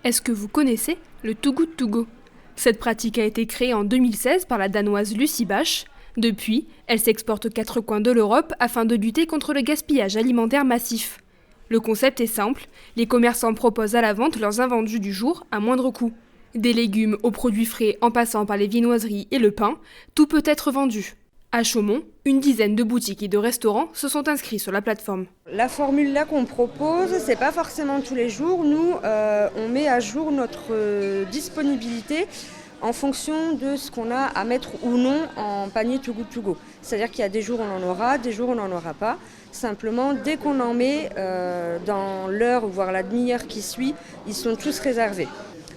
Est-ce que vous connaissez le Too Good To Go? Cette pratique a été créée en 2016 par la Danoise Lucie Bach. Depuis, elle s'exporte aux 4 coins de l'Europe afin de lutter contre le gaspillage alimentaire massif. Le concept est simple, les commerçants proposent à la vente leurs invendus du jour à moindre coût. Des légumes aux produits frais en passant par les viennoiseries et le pain, tout peut être vendu. À Chaumont, une dizaine de boutiques et de restaurants se sont inscrits sur la plateforme. La formule là qu'on propose, c'est pas forcément tous les jours. Nous, on met à jour notre disponibilité en fonction de ce qu'on a à mettre ou non en panier Too Good To Go. C'est-à-dire qu'il y a des jours où on en aura, des jours où on n'en aura pas. Simplement, dès qu'on en met dans l'heure, voire la demi-heure qui suit, ils sont tous réservés.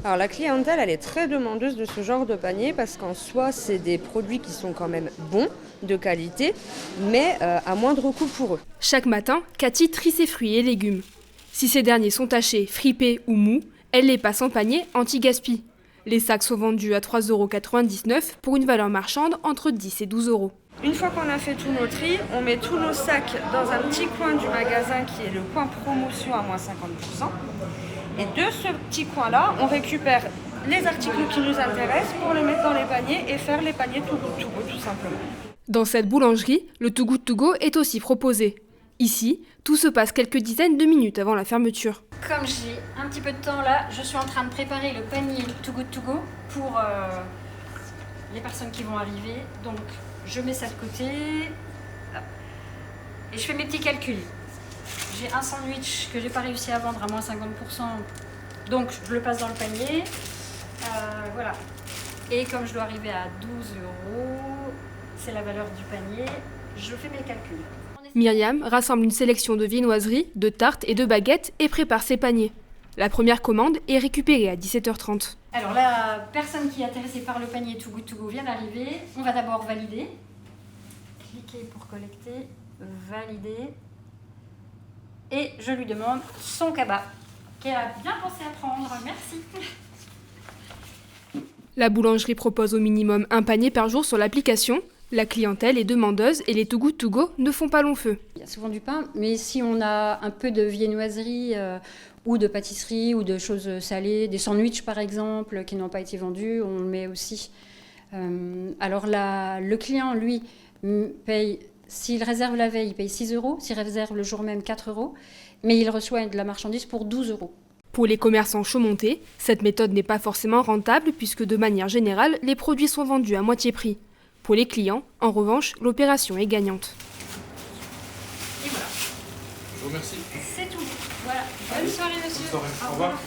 Alors la clientèle, elle est très demandeuse de ce genre de panier parce qu'en soi, c'est des produits qui sont quand même bons, de qualité, mais à moindre coût pour eux. Chaque matin, Cathy trie ses fruits et légumes. Si ces derniers sont tachés, fripés ou mous, elle les passe en panier anti-gaspi. Les sacs sont vendus à 3,99 € pour une valeur marchande entre 10 et 12 €. Une fois qu'on a fait tous nos tris, on met tous nos sacs dans un petit coin du magasin qui est le coin promotion à moins 50%. Et de ce petit coin-là, on récupère les articles qui nous intéressent pour les mettre dans les paniers et faire les paniers Too Good To Go tout simplement. Dans cette boulangerie, le Too Good To Go est aussi proposé. Ici, tout se passe quelques dizaines de minutes avant la fermeture. Comme j'ai un petit peu de temps là, je suis en train de préparer le panier Too Good To Go pour les personnes qui vont arriver. Donc je mets ça de côté et je fais mes petits calculs. J'ai un sandwich que j'ai pas réussi à vendre à moins 50%, donc je le passe dans le panier. Voilà. Et comme je dois arriver à 12 €, c'est la valeur du panier, je fais mes calculs. Myriam rassemble une sélection de viennoiseries, de tartes et de baguettes et prépare ses paniers. La première commande est récupérée à 17h30. Alors la personne qui est intéressée par le panier Too Good To Go vient d'arriver. On va d'abord valider. Cliquer pour collecter, valider. Et je lui demande son cabas, qu'elle a bien pensé à prendre. Merci. La boulangerie propose au minimum un panier par jour sur l'application. La clientèle est demandeuse et les Too Good To Go ne font pas long feu. Il y a souvent du pain, mais si on a un peu de viennoiserie ou de pâtisserie ou de choses salées, des sandwichs par exemple, qui n'ont pas été vendus, on le met aussi. Alors le client, lui, paye, s'il réserve la veille, il paye 6 €, s'il réserve le jour même 4 €, mais il reçoit de la marchandise pour 12 €. Pour les commerçants chaumontais, cette méthode n'est pas forcément rentable puisque de manière générale, les produits sont vendus à moitié prix. Pour les clients, en revanche, l'opération est gagnante. Et voilà. Je vous remercie. C'est tout. Voilà. Bonne soirée, monsieur. Bonne soirée. Au revoir.